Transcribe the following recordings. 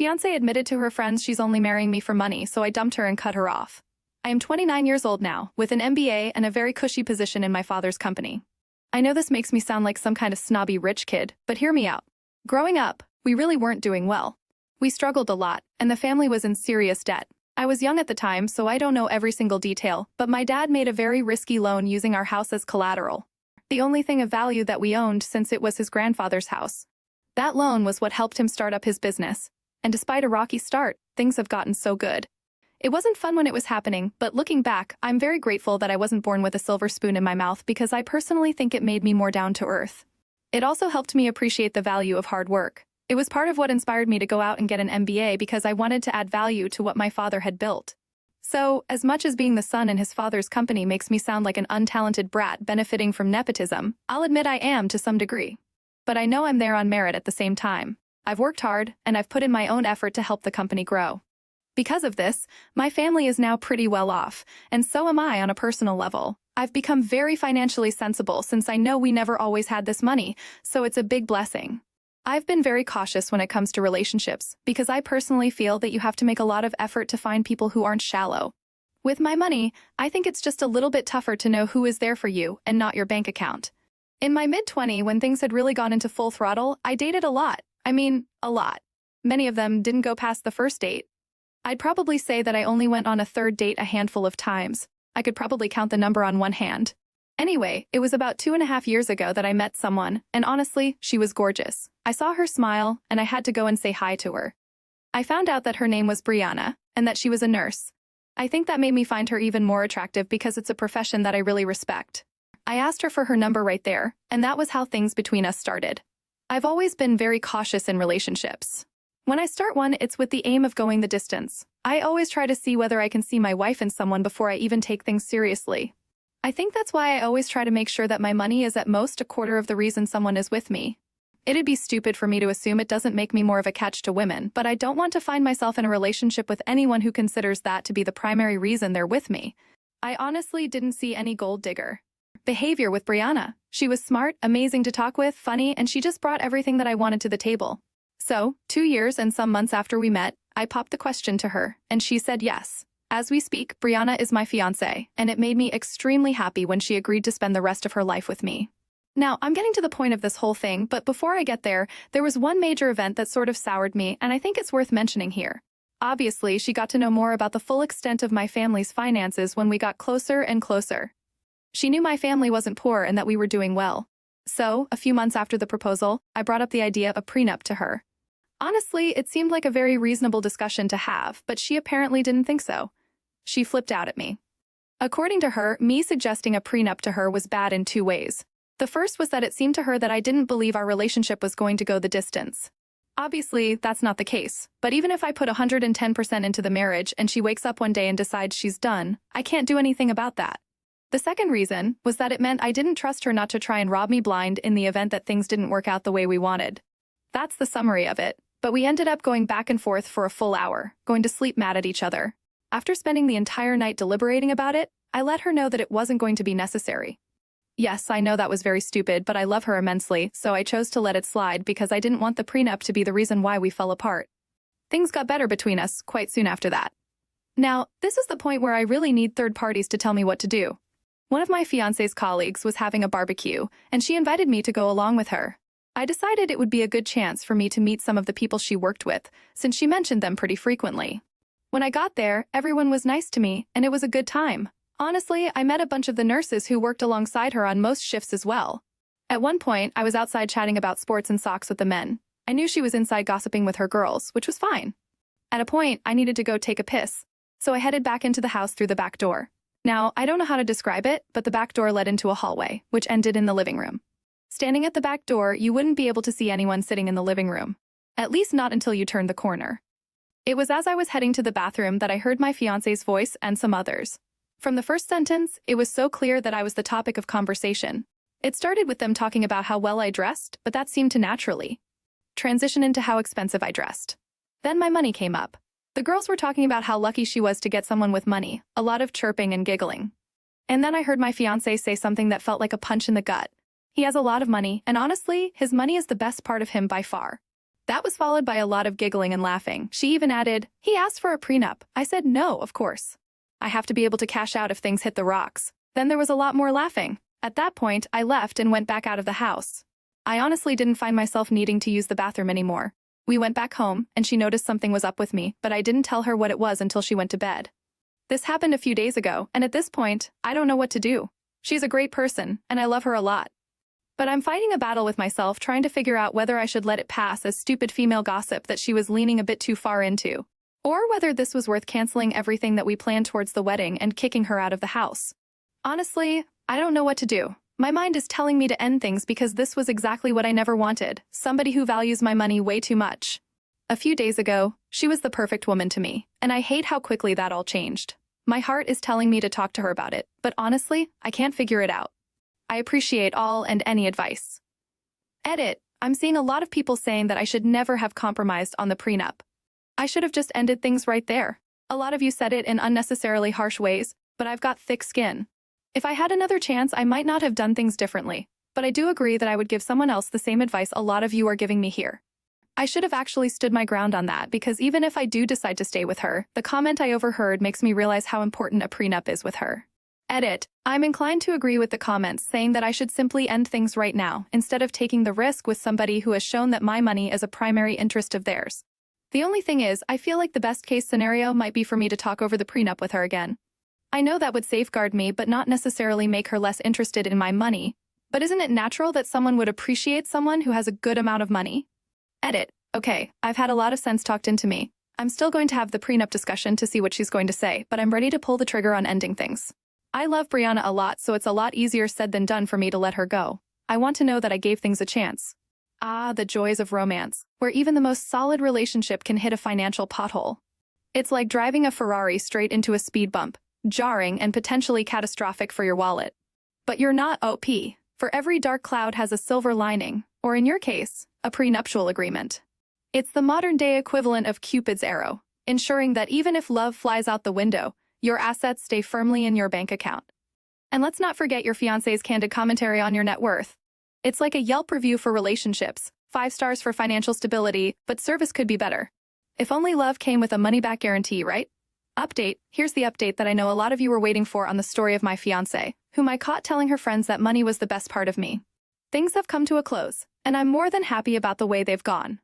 Fiancée admitted to her friends she's only marrying me for money, so I dumped her and cut her off. I am 29 years old now, with an MBA and a very cushy position in my father's company. I know this makes me sound like some kind of snobby rich kid, but hear me out. Growing up, we really weren't doing well. We struggled a lot, and the family was in serious debt. I was young at the time, so I don't know every single detail, but my dad made a very risky loan using our house as collateral. The only thing of value that we owned since it was his grandfather's house. That loan was what helped him start up his business. And despite a rocky start, things have gotten so good. It wasn't fun when it was happening, but looking back, I'm very grateful that I wasn't born with a silver spoon in my mouth because I personally think it made me more down to earth. It also helped me appreciate the value of hard work. It was part of what inspired me to go out and get an MBA because I wanted to add value to what my father had built. So, as much as being the son in his father's company makes me sound like an untalented brat benefiting from nepotism, I'll admit I am to some degree. But I know I'm there on merit at the same time. I've worked hard, and I've put in my own effort to help the company grow. Because of this, my family is now pretty well off, and so am I on a personal level. I've become very financially sensible since I know we never always had this money, so it's a big blessing. I've been very cautious when it comes to relationships, because I personally feel that you have to make a lot of effort to find people who aren't shallow. With my money, I think it's just a little bit tougher to know who is there for you and not your bank account. In my mid-20s, when things had really gone into full throttle, I dated a lot. I mean, a lot. Many of them didn't go past the first date. I'd probably say that I only went on a third date a handful of times. I could probably count the number on one hand. Anyway, it was about 2.5 years ago that I met someone, and honestly, she was gorgeous. I saw her smile, and I had to go and say hi to her. I found out that her name was Brianna, and that she was a nurse. I think that made me find her even more attractive because it's a profession that I really respect. I asked her for her number right there, and that was how things between us started. I've always been very cautious in relationships. When I start one, it's with the aim of going the distance. I always try to see whether I can see my wife in someone before I even take things seriously. I think that's why I always try to make sure that my money is at most a quarter of the reason someone is with me. It'd be stupid for me to assume it doesn't make me more of a catch to women, but I don't want to find myself in a relationship with anyone who considers that to be the primary reason they're with me. I honestly didn't see any gold digger behavior with Brianna. She was smart, amazing to talk with, funny, and she just brought everything that I wanted to the table. So, 2 years and some months after we met, I popped the question to her, and she said yes. As we speak, Brianna is my fiancée, and it made me extremely happy when she agreed to spend the rest of her life with me. Now, I'm getting to the point of this whole thing, but before I get there, there was one major event that sort of soured me, and I think it's worth mentioning here. Obviously, she got to know more about the full extent of my family's finances when we got closer and closer. She knew my family wasn't poor and that we were doing well. So, a few months after the proposal, I brought up the idea of a prenup to her. Honestly, it seemed like a very reasonable discussion to have, but she apparently didn't think so. She flipped out at me. According to her, me suggesting a prenup to her was bad in 2 ways. The first was that it seemed to her that I didn't believe our relationship was going to go the distance. Obviously, that's not the case, but even if I put 110% into the marriage and she wakes up one day and decides she's done, I can't do anything about that. The second reason was that it meant I didn't trust her not to try and rob me blind in the event that things didn't work out the way we wanted. That's the summary of it, but we ended up going back and forth for a full hour, going to sleep mad at each other. After spending the entire night deliberating about it, I let her know that it wasn't going to be necessary. Yes, I know that was very stupid, but I love her immensely, so I chose to let it slide because I didn't want the prenup to be the reason why we fell apart. Things got better between us quite soon after that. Now, this is the point where I really need third parties to tell me what to do. One of my fiancé's colleagues was having a barbecue, and she invited me to go along with her. I decided it would be a good chance for me to meet some of the people she worked with, since she mentioned them pretty frequently. When I got there, everyone was nice to me, and it was a good time. Honestly, I met a bunch of the nurses who worked alongside her on most shifts as well. At one point, I was outside chatting about sports and socks with the men. I knew she was inside gossiping with her girls, which was fine. At a point, I needed to go take a piss, so I headed back into the house through the back door. Now, I don't know how to describe it, but the back door led into a hallway, which ended in the living room. Standing at the back door, you wouldn't be able to see anyone sitting in the living room. At least not until you turned the corner. It was as I was heading to the bathroom that I heard my fiancé's voice and some others. From the first sentence, it was so clear that I was the topic of conversation. It started with them talking about how well I dressed, but that seemed to naturally transition into how expensive I dressed. Then my money came up. The girls were talking about how lucky she was to get someone with money, a lot of chirping and giggling. And then I heard my fiancé say something that felt like a punch in the gut. He has a lot of money, and honestly, his money is the best part of him by far. That was followed by a lot of giggling and laughing. She even added, "He asked for a prenup." I said, "No, of course. I have to be able to cash out if things hit the rocks." Then there was a lot more laughing. At that point, I left and went back out of the house. I honestly didn't find myself needing to use the bathroom anymore. We went back home, and she noticed something was up with me, but I didn't tell her what it was until she went to bed. This happened a few days ago, and at this point, I don't know what to do. She's a great person, and I love her a lot. But I'm fighting a battle with myself trying to figure out whether I should let it pass as stupid female gossip that she was leaning a bit too far into, or whether this was worth canceling everything that we planned towards the wedding and kicking her out of the house. Honestly, I don't know what to do. My mind is telling me to end things because this was exactly what I never wanted, somebody who values my money way too much. A few days ago, she was the perfect woman to me, and I hate how quickly that all changed. My heart is telling me to talk to her about it, but honestly, I can't figure it out. I appreciate all and any advice. Edit. I'm seeing a lot of people saying that I should never have compromised on the prenup. I should have just ended things right there. A lot of you said it in unnecessarily harsh ways, but I've got thick skin. If I had another chance, I might not have done things differently, but I do agree that I would give someone else the same advice a lot of you are giving me here. I should have actually stood my ground on that because even if I do decide to stay with her, the comment I overheard makes me realize how important a prenup is with her. Edit. I'm inclined to agree with the comments saying that I should simply end things right now instead of taking the risk with somebody who has shown that my money is a primary interest of theirs. The only thing is, I feel like the best case scenario might be for me to talk over the prenup with her again. I know that would safeguard me but not necessarily make her less interested in my money. But isn't it natural that someone would appreciate someone who has a good amount of money? Edit. Okay, I've had a lot of sense talked into me. I'm still going to have the prenup discussion to see what she's going to say, but I'm ready to pull the trigger on ending things. I love Brianna a lot, so it's a lot easier said than done for me to let her go. I want to know that I gave things a chance. Ah, the joys of romance, where even the most solid relationship can hit a financial pothole. It's like driving a Ferrari straight into a speed bump, jarring and potentially catastrophic for your wallet. But you're not OP. For every dark cloud has a silver lining, or in your case, a prenuptial agreement. It's the modern-day equivalent of Cupid's arrow, ensuring that even if love flies out the window, your assets stay firmly in your bank account. And let's not forget your fiancé's candid commentary on your net worth. It's like a Yelp review for relationships, 5 stars for financial stability, but service could be better. If only love came with a money-back guarantee, right? Update. Here's the update that I know a lot of you were waiting for on the story of my fiancé, whom I caught telling her friends that money was the best part of me. Things have come to a close, and I'm more than happy about the way they've gone.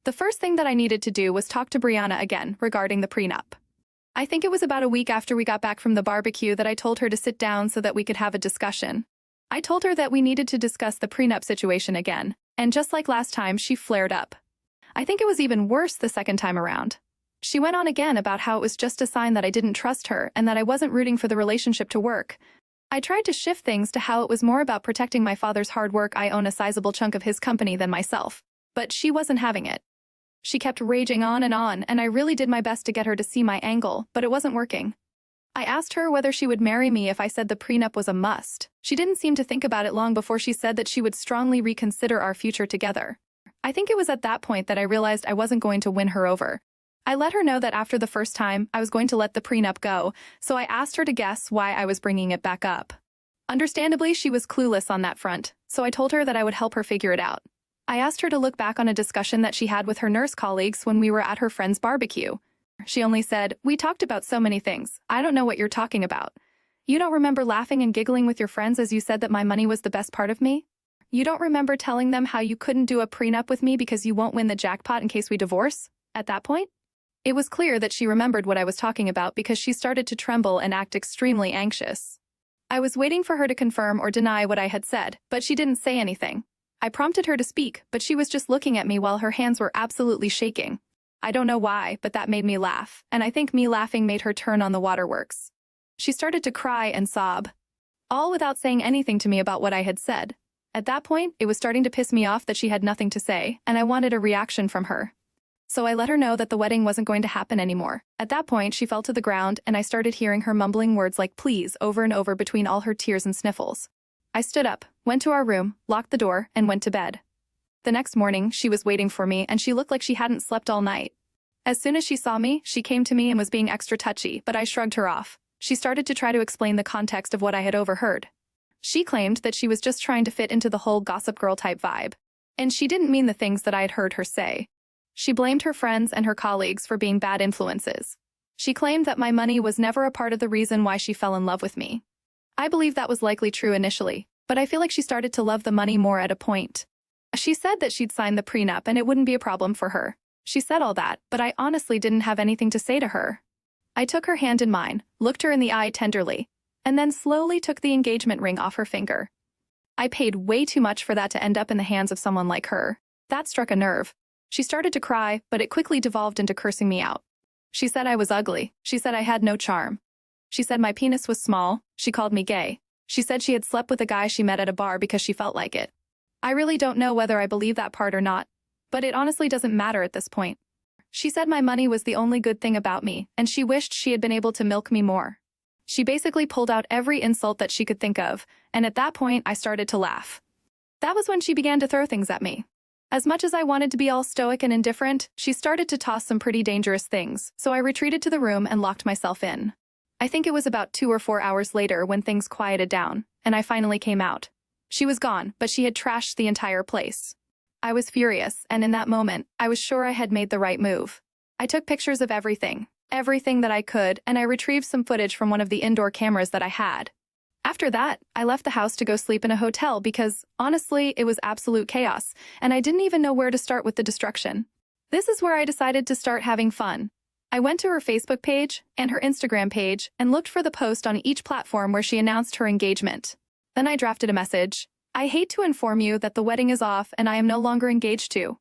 The first thing that I needed to do was talk to Brianna again regarding the prenup. I think it was about a week after we got back from the barbecue that I told her to sit down so that we could have a discussion. I told her that we needed to discuss the prenup situation again, and just like last time, she flared up. I think it was even worse the second time around. She went on again about how it was just a sign that I didn't trust her and that I wasn't rooting for the relationship to work. I tried to shift things to how it was more about protecting my father's hard work. I own a sizable chunk of his company than myself, but she wasn't having it. She kept raging on, and I really did my best to get her to see my angle, but it wasn't working. I asked her whether she would marry me if I said the prenup was a must. She didn't seem to think about it long before she said that she would strongly reconsider our future together. I think it was at that point that I realized I wasn't going to win her over. I let her know that after the first time, I was going to let the prenup go, so I asked her to guess why I was bringing it back up. Understandably, she was clueless on that front, so I told her that I would help her figure it out. I asked her to look back on a discussion that she had with her nurse colleagues when we were at her friend's barbecue. She only said, "We talked about so many things. I don't know what you're talking about. You don't remember laughing and giggling with your friends as you said that my money was the best part of me? You don't remember telling them how you couldn't do a prenup with me because you won't win the jackpot in case we divorce?" At that point, it was clear that she remembered what I was talking about because she started to tremble and act extremely anxious. I was waiting for her to confirm or deny what I had said, but she didn't say anything. I prompted her to speak, but she was just looking at me while her hands were absolutely shaking. I don't know why, but that made me laugh, and I think me laughing made her turn on the waterworks. She started to cry and sob, all without saying anything to me about what I had said. At that point, it was starting to piss me off that she had nothing to say, and I wanted a reaction from her. So I let her know that the wedding wasn't going to happen anymore. At that point, she fell to the ground, and I started hearing her mumbling words like "please" over and over between all her tears and sniffles. I stood up, went to our room, locked the door, and went to bed. The next morning, she was waiting for me, and she looked like she hadn't slept all night. As soon as she saw me, she came to me and was being extra touchy, but I shrugged her off. She started to try to explain the context of what I had overheard. She claimed that she was just trying to fit into the whole gossip girl type vibe, and she didn't mean the things that I had heard her say. She blamed her friends and her colleagues for being bad influences. She claimed that my money was never a part of the reason why she fell in love with me. I believe that was likely true initially, but I feel like she started to love the money more at a point. She said that she'd signed the prenup and it wouldn't be a problem for her. She said all that, but I honestly didn't have anything to say to her. I took her hand in mine, looked her in the eye tenderly, and then slowly took the engagement ring off her finger. I paid way too much for that to end up in the hands of someone like her. That struck a nerve. She started to cry, but it quickly devolved into cursing me out. She said I was ugly. She said I had no charm. She said my penis was small. She called me gay. She said she had slept with a guy she met at a bar because she felt like it. I really don't know whether I believe that part or not, but it honestly doesn't matter at this point. She said my money was the only good thing about me, and she wished she had been able to milk me more. She basically pulled out every insult that she could think of, and at that point I started to laugh. That was when she began to throw things at me. As much as I wanted to be all stoic and indifferent, she started to toss some pretty dangerous things, so I retreated to the room and locked myself in. I think it was about 2 or 4 hours later when things quieted down, and I finally came out. She was gone, but she had trashed the entire place. I was furious, and in that moment, I was sure I had made the right move. I took pictures of everything that I could, and I retrieved some footage from one of the indoor cameras that I had. After that, I left the house to go sleep in a hotel because, honestly, it was absolute chaos, and I didn't even know where to start with the destruction. This is where I decided to start having fun. I went to her Facebook page and her Instagram page and looked for the post on each platform where she announced her engagement. Then I drafted a message. I hate to inform you that the wedding is off and I am no longer engaged to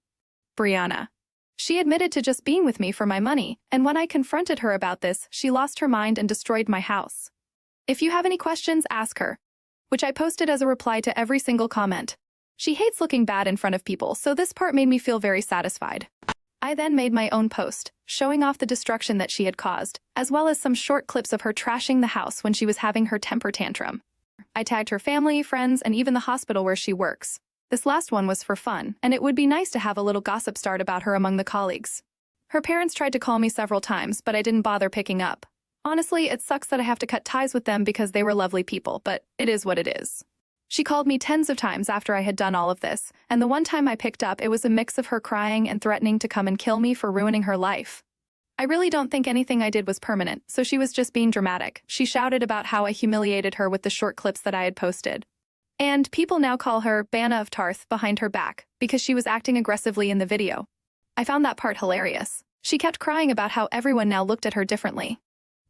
Brianna. She admitted to just being with me for my money, and when I confronted her about this, she lost her mind and destroyed my house. If you have any questions, ask her. Which I posted as a reply to every single comment. She hates looking bad in front of people, so this part made me feel very satisfied. I then made my own post, showing off the destruction that she had caused, as well as some short clips of her trashing the house when she was having her temper tantrum. I tagged her family, friends, and even the hospital where she works. This last one was for fun, and it would be nice to have a little gossip start about her among the colleagues. Her parents tried to call me several times, but I didn't bother picking up. Honestly, it sucks that I have to cut ties with them because they were lovely people, but it is what it is. She called me tens of times after I had done all of this, and the one time I picked up, it was a mix of her crying and threatening to come and kill me for ruining her life. I really don't think anything I did was permanent, so she was just being dramatic. She shouted about how I humiliated her with the short clips that I had posted. And people now call her Banna of Tarth behind her back because she was acting aggressively in the video. I found that part hilarious. She kept crying about how everyone now looked at her differently.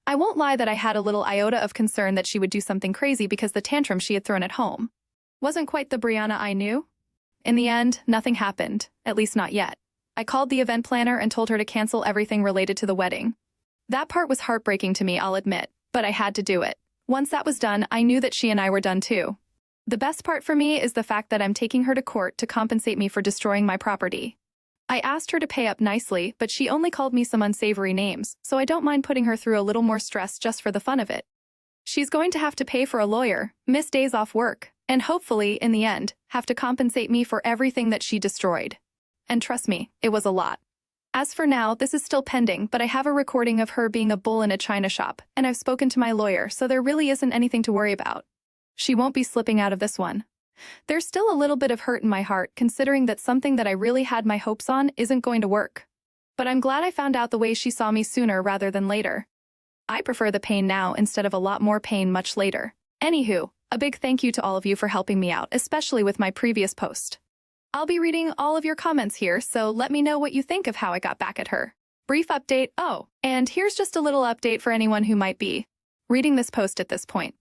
I won't lie that I had a little iota of concern that she would do something crazy because the tantrum she had thrown at home wasn't quite the Brianna I knew. In the end, nothing happened, at least not yet. I called the event planner and told her to cancel everything related to the wedding. That part was heartbreaking to me, I'll admit, but I had to do it. Once that was done, I knew that she and I were done too. The best part for me is the fact that I'm taking her to court to compensate me for destroying my property. I asked her to pay up nicely, but she only called me some unsavory names, so I don't mind putting her through a little more stress just for the fun of it. She's going to have to pay for a lawyer, miss days off work, and hopefully, in the end, have to compensate me for everything that she destroyed. And trust me, it was a lot. As for now, this is still pending, but I have a recording of her being a bull in a china shop, and I've spoken to my lawyer, so there really isn't anything to worry about. She won't be slipping out of this one. There's still a little bit of hurt in my heart, considering that something that I really had my hopes on isn't going to work. But I'm glad I found out the way she saw me sooner rather than later. I prefer the pain now instead of a lot more pain much later. Anywho, a big thank you to all of you for helping me out, especially with my previous post. I'll be reading all of your comments here, so let me know what you think of how I got back at her. Brief update. Oh, and here's just a little update for anyone who might be reading this post at this point.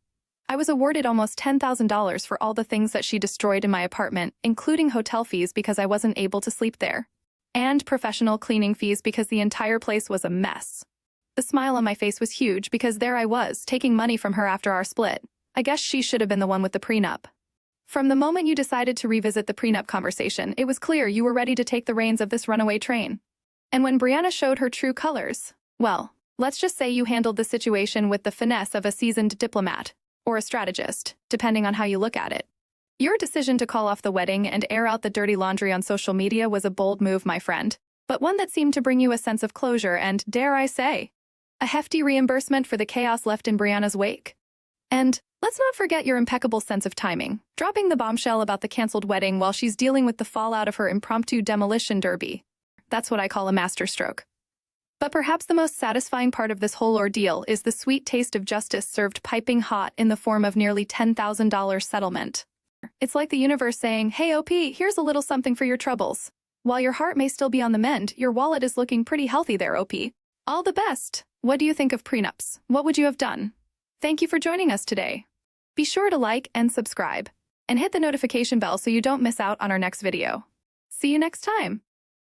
I was awarded almost $10,000 for all the things that she destroyed in my apartment, including hotel fees because I wasn't able to sleep there, and professional cleaning fees because the entire place was a mess. The smile on my face was huge because there I was, taking money from her after our split. I guess she should have been the one with the prenup. From the moment you decided to revisit the prenup conversation, it was clear you were ready to take the reins of this runaway train. And when Brianna showed her true colors, well, let's just say you handled the situation with the finesse of a seasoned diplomat. Or a strategist, depending on how you look at it. Your decision to call off the wedding and air out the dirty laundry on social media was a bold move, my friend, but one that seemed to bring you a sense of closure and, dare I say, a hefty reimbursement for the chaos left in Brianna's wake. And let's not forget your impeccable sense of timing, dropping the bombshell about the canceled wedding while she's dealing with the fallout of her impromptu demolition derby. That's what I call a masterstroke. But perhaps the most satisfying part of this whole ordeal is the sweet taste of justice served piping hot in the form of nearly $10,000 settlement. It's like the universe saying, "Hey OP, here's a little something for your troubles. While your heart may still be on the mend, your wallet is looking pretty healthy there, OP. All the best." What do you think of prenups? What would you have done? Thank you for joining us today. Be sure to like and subscribe, and hit the notification bell so you don't miss out on our next video. See you next time.